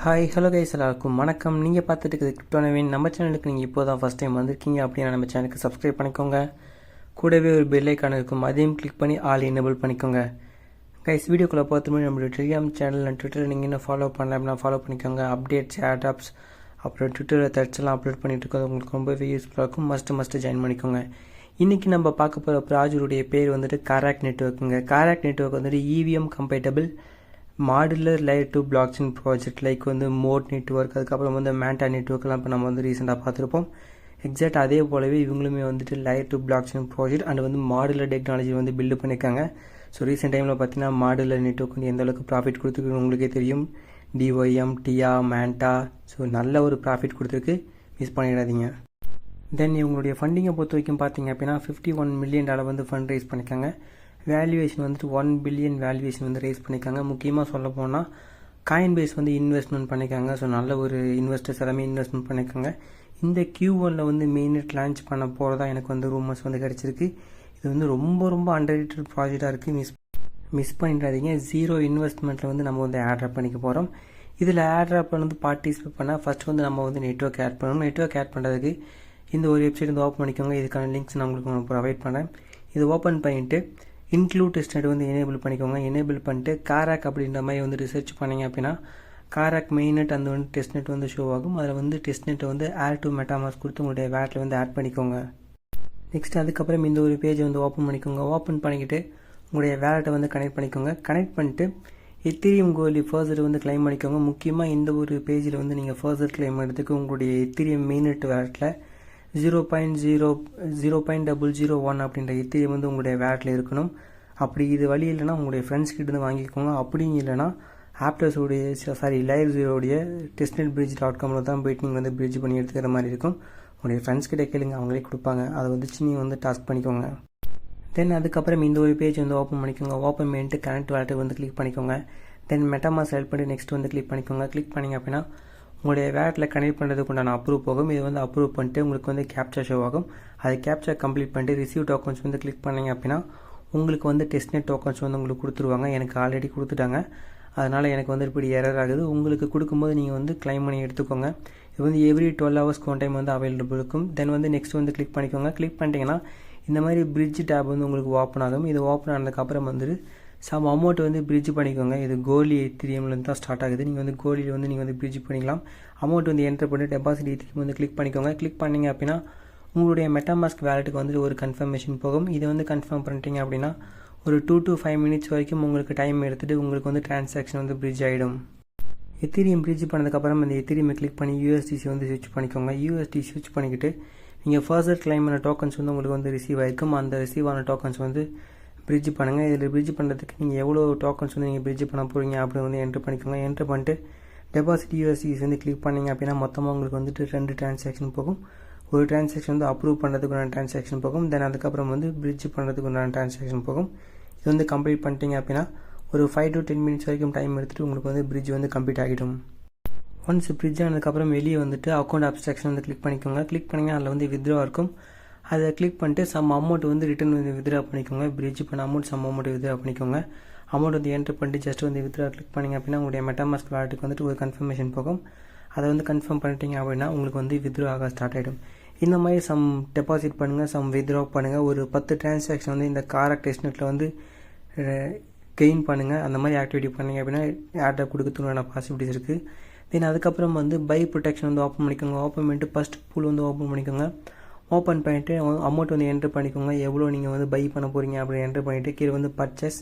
Hi hello guys எல்லாருக்கும் வணக்கம். நீங்கள் பார்த்துட்டு இருக்குது கிரிப்டோ நவீன். நம்ம சேனலுக்கு நீங்கள் இப்போ தான் ஃபஸ்ட் டைம் வந்திருக்கீங்க அப்படின்னா நம்ம சேனலுக்கு சப்ஸ்கிரைப் பண்ணிக்கோங்க. கூடவே ஒரு பெல் ஐக்கான் இருக்கும், அதையும் கிளிக் பண்ணி ஆல் எனேபிள் பண்ணிக்கோங்க. கைஸ் வீடியோக்குள்ளே பார்த்துமே நம்மளோட டெலிகிராம் சேனல் அண்ட் ட்விட்டர் நீங்கள் இன்னும் ஃபாலோ பண்ணல அப்படின்னா ஃபாலோ பண்ணிக்கோங்க. அப்டேட்ஸ், ஆடாப்ஸ், அப்புறம் ட்விட்டரில் தட்ஸ் எல்லாம் அப்லோட் பண்ணிட்டு இருக்கோம். உங்களுக்கு ரொம்பவே யூஸ்ஃபுல்லாக இருக்கும். மஸ்ட்டு ஜாயின் பண்ணிக்கோங்க. இன்றைக்கி நம்ம பார்க்க போகிற ப்ராஜெக்டுடைய பேர் வந்துட்டு காராக் நெட்வொர்க்குங்க. காராக் நெட்வொர்க் வந்துட்டு EVM compatible modular layer 2 block chain project like வந்து மோட் நெட்வொர்க், அதுக்கப்புறம் வந்து மேண்டா நெட்வொர்க்லாம் இப்போ நம்ம வந்து ரீசெண்டாக பார்த்துருப்போம். எக்ஸாக்ட் அதே போலவே இவங்களுமே வந்துட்டு layer 2 block chain project and வந்து மாடுலர் டெக்னாலஜி வந்து பில்டு பண்ணியிருக்காங்க. ஸோ ரீசெண்ட் டைமில் பார்த்தீங்கன்னா மாடுலர் நெட்வொர்க் வந்து எந்தளவுக்கு ப்ராஃபிட் கொடுத்துருக்கு உங்களுக்கே தெரியும். DYM, TIA, மேண்டா, ஸோ நல்ல ஒரு ப்ராஃபிட் கொடுத்துருக்கு, மிஸ் பண்ணிடாதீங்க. தென் இவங்களுடைய ஃபண்டிங்கை பொறுத்த வரைக்கும் பார்த்தீங்க அப்படின்னா $51 மில்லியன் வந்து ஃபண்ட் ரைஸ் பண்ணியிருக்காங்க. வேல்யூவேஷன் வந்துட்டு $1 பில்லியன் வேல்யூவேஷன் வந்து ரைஸ் பண்ணியிருக்காங்க. முக்கியமாக சொல்ல போனால் காயின் பேஸ் வந்து இன்வெஸ்ட்மெண்ட் பண்ணியிருக்காங்க. ஸோ நல்ல ஒரு இன்வெஸ்டர்ஸ் எல்லாமே இன்வெஸ்ட்மெண்ட் பண்ணியிருக்காங்க. இந்த Q1 வந்து மெயின்நெட் லான்ச் பண்ண போகிறதா எனக்கு வந்து ரூமர்ஸ் வந்து கிடச்சிருக்கு. இது வந்து ரொம்ப அண்டர்ரேட்டட் ப்ராஜெக்டாக இருக்குது, மிஸ் பண்ணிடாதீங்க. 0 இன்வெஸ்ட்மெண்ட்டில் வந்து நம்ம வந்து ஆட்ராப் பண்ணிக்க போகிறோம். இதில் ஆட்ராப்பில் வந்து பார்ட்டிசிபேட் பண்ணால் ஃபஸ்ட் வந்து நம்ம வந்து நெட்வொர்க் ஆட் பண்ணணும். நெட்வொர்க் ஆட் பண்ணுறதுக்கு இந்த ஒரு வெப்சைட் வந்து ஓப்பன் பண்ணிக்கோங்க. இதுக்கான லிங்க்ஸ் நான் உங்களுக்கு ப்ரொவைட் பண்ணேன். இது ஓப்பன் பண்ணிவிட்டு இன்க்ளூட் டெஸ்ட்நெட் வந்து எனேபிள் பண்ணிக்கோங்க. எனேபிள் பண்ணிட்டு காராக் அப்படின்ற மாதிரி வந்து ரிசர்ச் பண்ணிங்க அப்படின்னா காராக் மெயின்நெட் அந்த வந்து டெஸ்ட்நெட் வந்து ஷோ ஆகும். அதில் வந்து டெஸ்ட்நெட்டை வந்து ஆட் டு மெட்டாமாஸ்க் கொடுத்து உங்களுடைய வேட்டில் வந்து ஆட் பண்ணிக்கோங்க. நெக்ஸ்ட் அதுக்கப்புறம் இந்த ஒரு பேஜை வந்து ஓப்பன் பண்ணிக்கோங்க. ஓப்பன் பண்ணிக்கிட்டு உங்களுடைய வேலெட்டை வந்து கனெக்ட் பண்ணிக்கோங்க. கனெக்ட் பண்ணிட்டு எத்திரியம் கோலி ஃபர்தர் வந்து கிளைம் பண்ணிக்கோங்க. முக்கியமாக இந்த ஒரு பேஜில் வந்து நீங்கள் ஃபர்தர் கிளைம் பண்ணுறதுக்கு உங்களுடைய எத்திரியம் மெயின்நெட் வேலெட்டில் 0.001 அப்படின்ற எத்திரியம் வந்து உங்களுடைய வேலெட்டில் இருக்கணும். அப்படி இது வழி இல்லைனா உங்களுடைய ஃப்ரெண்ட்ஸ் கிட்ட இருந்து வாங்கிக்கோங்க. அப்படியும் இல்லைனா லைவ்0உடைய testnetbridge.com தான் போயிட்டு நீங்கள் வந்து பிரிட்ஜ் பண்ணி எடுத்துக்கிற மாதிரி இருக்கும். உங்களுடைய ஃப்ரெண்ட்ஸ் கிட்ட கேளுங்க, அவங்களே கொடுப்பாங்க. அதை வந்து நீங்கள் வந்து டாஸ்க் பண்ணிக்கோங்க. தென் அதுக்கப்புறம் இந்த ஒரு பேஜ் வந்து ஓப்பன் பண்ணிக்கோங்க. ஓப்பன் பண்ணிட்டு கனெக்ட் வேலெட்டை வந்து கிளிக் பண்ணிக்கோங்க. தென் மெட்டாமாஸ்க் செலக்ட் பண்ணி நெக்ஸ்ட் வந்து கிளிக் பண்ணிக்கோங்க. கிளிக் பண்ணிங்க அப்படின்னா உங்களுடைய வேலெட்டில் கனெக்ட் பண்ணுறதுக்கு உண்டான அப்ரூவ் போகும். இது வந்து அப்ரூவ் பண்ணிட்டு உங்களுக்கு வந்து கேப்சா ஷோ ஆகும். அது கேப்சா கம்ப்ளீட் பண்ணிட்டு ரிசீவ் டோக்கன்ஸ் வந்து கிளிக் பண்ணிங்க அப்படின்னா உங்களுக்கு வந்து டெஸ்ட்நெட் டோக்கன்ஸ் வந்து உங்களுக்கு கொடுத்துருவாங்க. எனக்கு ஆல்ரெடி கொடுத்துட்டாங்க, அதனால் எனக்கு வந்து இப்படி எரர் ஆகுது. உங்களுக்கு கொடுக்கும்போது நீங்கள் வந்து கிளைம் பண்ணி எடுத்துக்கோங்க. இது வந்து எவ்ரி 12 ஹவர்ஸ்க்கு ஒன் டைம் வந்து அவைலபிள் இருக்கும். தென் வந்து நெக்ஸ்ட் வந்து கிளிக் பண்ணிக்கோங்க. கிளிக் பண்ணிட்டீங்கன்னா இந்த மாதிரி பிரிட்ஜ் டேப் வந்து உங்களுக்கு ஓப்பன் ஆகும். இது ஓப்பன் ஆனதுக்கப்புறம் வந்துட்டு சம் அமௌண்ட் வந்து பிரிட்ஜ் பண்ணிக்கோங்க. இது கோலி எத்திரியம்லேருந்து தான் ஸ்டார்ட் ஆகுது. நீங்கள் வந்து கோலியில் வந்து நீங்கள் வந்து பிரிட்ஜ் பண்ணிக்கலாம். அமௌண்ட் வந்து என்டர் பண்ணி டெபாசிட் எத்திரியம் வந்து கிளிக் பண்ணிக்கோங்க. கிளிக் பண்ணிங்க அப்படின்னா உங்களுடைய மெட்டாமாஸ்க் வேலெட்டுக்கு வந்துட்டு ஒரு கன்ஃபர்மேஷன் போகும். இதை வந்து கன்ஃபார்ம் பண்ணிட்டீங்க அப்படின்னா ஒரு 2 to 5 மினிட்ஸ் வரைக்கும் உங்களுக்கு டைம் எடுத்துகிட்டு உங்களுக்கு வந்து டிரான்சாக்ஷன் வந்து பிரிட்ஜ் ஆகிடும். எத்திரியம் பிரிட்ஜ் பண்ணதுக்கப்புறம் அந்த எத்திரியமை கிளிக் பண்ணி USDC வந்து ஸ்விட்ச் பண்ணிக்கோங்க. USDC ஸ்விட்ச் பண்ணிக்கிட்டு நீங்கள் ஃபர்தர் கிளைம் பண்ண டோக்கன்ஸ் வந்து உங்களுக்கு வந்து ரிசீவ் ஆகிருக்கும். அந்த ரிசீவ் ஆன டோக்கன்ஸ் வந்து பிரிட்ஜ் பண்ணுங்கள். இதில் பிரிட்ஜ் பண்ணுறதுக்கு நீங்கள் எவ்வளோ டோக்கன்ஸ் வந்து நீங்கள் பிரிட்ஜ் பண்ண போகிறீங்க அப்படின்னு வந்து என்ட்ரு பண்ணிக்கோங்க. என்ட்ரு பண்ணிட்டு டெபாசிட் USDC வந்து கிளிக் பண்ணிங்க அப்படின்னா மொத்தமாக உங்களுக்கு வந்துட்டு 2 டிரான்சாக்ஷன் போகும். ஒரு டிரான்சாக்ஷன் வந்து அப்ரூவ் பண்ணுறதுக்குண்டான டிரான்சாக்ஷன் போகும். தென் அதுக்கப்புறம் வந்து பிரிட்ஜ் பண்ணுறதுக்குண்டான டிரான்சாக்ஷன் போகும். இது வந்து கம்ப்ளீட் பண்ணிட்டீங்க அப்படின்னா ஒரு 5 to 10 மினிட்ஸ் வரைக்கும் டைம் எடுத்துகிட்டு உங்களுக்கு வந்து பிரிட்ஜ் வந்து கம்ப்ளீட் ஆகிடும். ஒன்ஸ் பிரிட்ஜ் ஆனதுக்கப்புறம் வெளியே வந்துட்டு அக்கௌண்ட் அப்ஸ்ட்ராக்ஷன் வந்து கிளிக் பண்ணிக்கோங்க. கிளிக் பண்ணிங்கன்னா அதில் வந்து வித்ட்ரா இருக்கும். அதை கிளிக் பண்ணிட்டு சம் அமௌண்ட் வந்து ரிட்டன் வந்து வித்ட்ரா பண்ணிக்கோங்க. பிரிட்ஜ் பண்ண அமௌண்ட் சம் அமௌண்ட் வித்ட்ரா பண்ணிக்கோங்க. அமௌண்ட் வந்து என்ட்ரு பண்ணிட்டு ஜஸ்ட் வந்து வித்ட்ரா கிளிக் பண்ணிங்க அப்படின்னா உங்களுடைய மெட்டாமாஸ்க் வேலெட்டுக்கு வந்துட்டு ஒரு கன்ஃபர்மேஷன் போகும். அதை வந்து கன்ஃபார்ம் பண்ணிட்டீங்க அப்படின்னா உங்களுக்கு வந்து வித்ட்ரா ஆக ஸ்டார்ட் ஆகிடும். இந்த மாதிரி சம் டெபாசிட் பண்ணுங்கள், சம் வித்ட்ரா பண்ணுங்கள். ஒரு 10 டிரான்சாக்ஷன் வந்து இந்த காராக் டெஸ்ட்நெட்டில் வந்து கெயின் பண்ணுங்கள். அந்த மாதிரி ஆக்டிவிட்டி பண்ணிங்க அப்படின்னா ஆட்டை கொடுக்கறதுக்கான பாசிபிலிட்டிஸ் இருக்குது. தென் அதுக்கப்புறம் வந்து பை ப்ரொடெக்ஷன் வந்து ஓப்பன் பண்ணிக்கோங்க. ஓப்பன் பண்ணிட்டு ஃபஸ்ட் பூல் வந்து ஓப்பன் பண்ணிக்கோங்க. ஓப்பன் பண்ணிவிட்டு அமௌண்ட் வந்து என்ட்ரு பண்ணிக்கோங்க. எவ்வளோ நீங்கள் வந்து பை பண்ண போகிறீங்க அப்படின்னு என்ட்ரு பண்ணிவிட்டு கீழே வந்து பர்ச்சேஸ்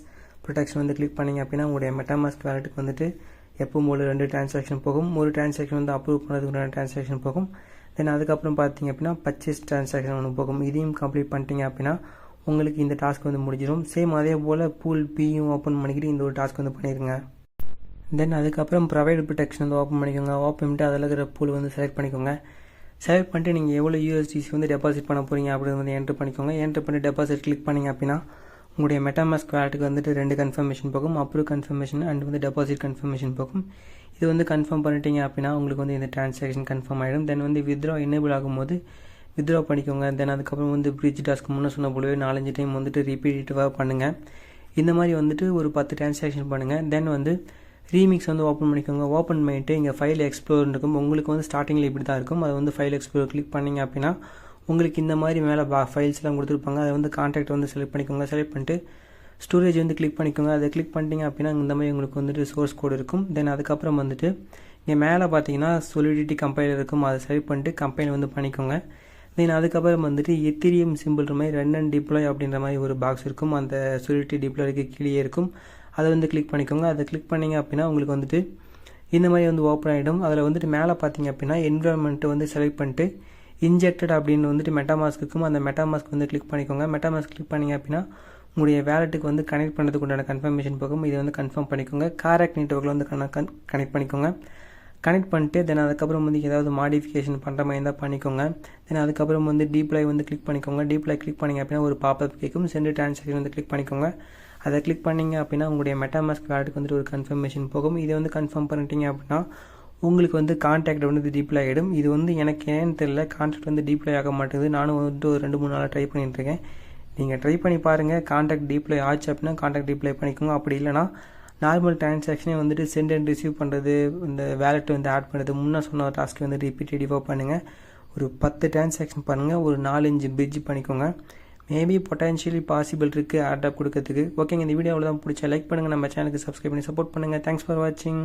ப்ரொடெக்ஷன் வந்து கிளிக் பண்ணிங்க அப்படின்னா உங்களுடைய மெட்டாமாஸ்க் வேலெட்டுக்கு வந்துட்டு எப்பவும் போல 2 டிரான்சாக்ஷன் போகும். ஒரு டிரான்சாக்ஷன் வந்து அப்ரூவ் பண்ணுறதுக்கு டிரான்சாக்ஷன் போகும். தென் அதுக்கப்புறம் பார்த்தீங்க அப்படின்னா பர்ச்சேஸ் டிரான்சாக்ஷன் ஒன்று போகும். இதையும் கம்ப்ளீட் பண்ணிட்டீங்க அப்படின்னா உங்களுக்கு இந்த டாஸ்க் வந்து முடிஞ்சிடும். சேம் அதே போல் பூல் பியும் ஓப்பன் பண்ணிக்கிட்டு இந்த ஒரு டாஸ்க் வந்து பண்ணிடுங்க. தென் அதுக்கப்புறம் ப்ரொவைட் ப்ரொடெக்ஷன் வந்து ஓப்பன் பண்ணிக்கோங்க. ஓப்பன் பண்ணிட்டு அதில் இருக்கிற பூல் வந்து செலக்ட் பண்ணிக்கோங்க. செலக்ட் பண்ணிட்டு நீங்கள் எவ்வளோ USDC வந்து டெபாசிட் பண்ண போகிறீங்க அப்படின்னு வந்து என்ட்ரு பண்ணிக்கோங்க. என்ட்ரு பண்ணி டெபாசிட் கிளிக் பண்ணிங்க அப்படின்னா உங்களுடைய மெட்டாமாஸ்க் வேலெட்டுக்கு வந்துட்டு 2 கன்ஃபர்மேஷன் போகும். அப்ரூவ் கன்ஃபர்மேஷன் அண்ட் வந்து டெபாசிட் கன்ஃபர்மேஷன் போகும். இது வந்து கன்ஃபார்ம் பண்ணிட்டீங்க அப்படின்னா உங்களுக்கு வந்து இந்த டிரான்சாக்ஷன் கன்ஃபார்ம் ஆகிடும். தென் வந்து வித்ட்ரா எனேபிள் ஆகும்போது வித்ட்ரா பண்ணிக்கோங்க. தென் அதுக்கப்புறம் வந்து பிரிட்ஜ் டாஸ்க் முன்னே சொன்ன போலவே 4-5 டைம் வந்துட்டு ரிப்பீட்டேட்டிவாக பண்ணுங்கள். இந்த மாதிரி வந்துட்டு ஒரு 10 டிரான்சாக்ஷன் பண்ணுங்கள். தென் வந்து ரீமிக்ஸ் வந்து ஓப்பன் பண்ணிக்கோங்க. ஓப்பன் பண்ணிவிட்டு இங்கே ஃபைல் எக்ஸ்ப்ளோர் இருக்கும். உங்களுக்கு வந்து ஸ்டார்டிங்கில் இப்படி தான் இருக்கும். அது வந்து ஃபைல் எக்ஸ்ப்ளோர் கிளிக் பண்ணிங்க அப்படின்னா உங்களுக்கு இந்த மாதிரி மேலே ஃபைல்ஸ்லாம் கொடுத்துருப்பாங்க. அதை வந்து கான்டாக்ட் வந்து செலக்ட் பண்ணிக்கோங்க. செலக்ட் பண்ணிட்டு ஸ்டோரேஜ் வந்து கிளிக் பண்ணிக்கோங்க. அதை கிளிக் பண்ணிட்டீங்க அப்படின்னா இந்த மாதிரி உங்களுக்கு வந்துட்டு சோர்ஸ் கோட் இருக்கும். தென் அதுக்கப்புறம் வந்துட்டு இங்கே மேலே பார்த்தீங்கன்னா Solidity கம்பைலர் இருக்கும். அதை செலக்ட் பண்ணிட்டு கம்பைல் வந்து பண்ணிக்கோங்க. தென் அதுக்கப்புறம் வந்துட்டு எத்திரியம் சிம்பிள் மாதிரி ரன் அண்ட் டிப்ளாய் அப்படின்ற மாதிரி ஒரு பாக்ஸ் இருக்கும். அந்த Solidity டிப்ளாய்க்கு கீழே இருக்கும். அதை வந்து கிளிக் பண்ணிக்கோங்க. அதை கிளிக் பண்ணிங்க அப்படின்னா உங்களுக்கு வந்துட்டு இந்த மாதிரி வந்து ஓப்பன் ஆகிடும். அதில் வந்துட்டு மேலே பார்த்தீங்க அப்படின்னா என்விரான்மெண்ட்டை வந்து செலக்ட் பண்ணிட்டு இன்ஜெக்டட் அப்படின்னு வந்துட்டு மெட்டாமாஸ்க் இருக்கும். அந்த மெட்டாமாஸ்க் வந்து கிளிக் பண்ணிக்கோங்க. மெட்டாமாஸ்க் கிளிக் பண்ணிங்க அப்படின்னா உங்களுடைய வேலெட்டுக்கு வந்து கனெக்ட் பண்ணுறதுக்கு உண்டான கன்ஃபர்மேஷன் போகும். இதை வந்து கன்ஃபார்ம் பண்ணிக்கோங்க. காராக்ட் நெட்வொர்க்கில் வந்து கனெக்ட் பண்ணிக்கோங்க. கனெக்ட் பண்ணிட்டு தென் அதுக்கப்புறம் வந்து ஏதாவது மாடிஃபிகேஷன் பண்ணுற மாதிரி இருந்தால் பண்ணிக்கோங்க. தென் அதுக்கப்புறம் வந்து டீப்ளாய் வந்து கிளிக் பண்ணிக்கோங்க. டீப்ளாய் கிளிக் பண்ணிங்க அப்படின்னா ஒரு பாப்அப் கேட்கும். சென்ட் ட்ரான்சாக்ஷன் வந்து கிளிக் பண்ணிக்கோங்க. அதை கிளிக் பண்ணிங்க அப்படின்னா உங்களுடைய மெட்டாமாஸ்க் வேலெட்டுக்கு வந்துட்டு ஒரு கன்ஃபர்மேஷன் போகும். இதை வந்து கன்ஃபார்ம் பண்ணிட்டீங்க அப்படின்னா உங்களுக்கு வந்து கான்டாக்ட் வந்து டீப்ளாய் ஆகிடும். இது வந்து எனக்கு ஏன்னு தெரியல, கான்டாக்ட் வந்து டீப்ளாய் ஆக மாட்டேங்குது. நானும் வந்துட்டு ஒரு 2-3 நாளாக ட்ரை பண்ணிட்டுருக்கேன். நீங்கள் ட்ரை பண்ணி பாருங்கள். கான்டாக்ட் டீப்ளாய் ஆச்சு அப்படின்னா கான்டாக்ட் டீப்ளாய் பண்ணிக்கோங்க. அப்படி இல்லைனா நார்மல் ட்ரான்சாக்ஷனே வந்துட்டு சென்ட் அண்ட் ரிசீவ் பண்ணுறது, இந்த வேலெட் வந்து ஆட் பண்ணுறது, முன்னே சொன்ன டாஸ்க்கு வந்து ரிப்பீட்டடிவாக பண்ணுங்கள். ஒரு 10 ட்ரான்சாக்ஷன் பண்ணுங்கள். ஒரு 4-5 பிரிட்ஜ் பண்ணிக்கோங்க. மேபி பொட்டன்ஷியலி பாசிபிள் இருக்குது ஆட் ஆப் கொடுக்கறதுக்கு. ஓகேங்க, இந்த வீடியோ அவ்வளோதான். பிடிச்சா லைக் பண்ணுங்கள். நம்ம சேனலுக்கு சப்ஸ்கிரைப் பண்ணி சப்போர்ட் பண்ணுங்கள். தேங்க்ஸ் ஃபார் வாட்சிங்.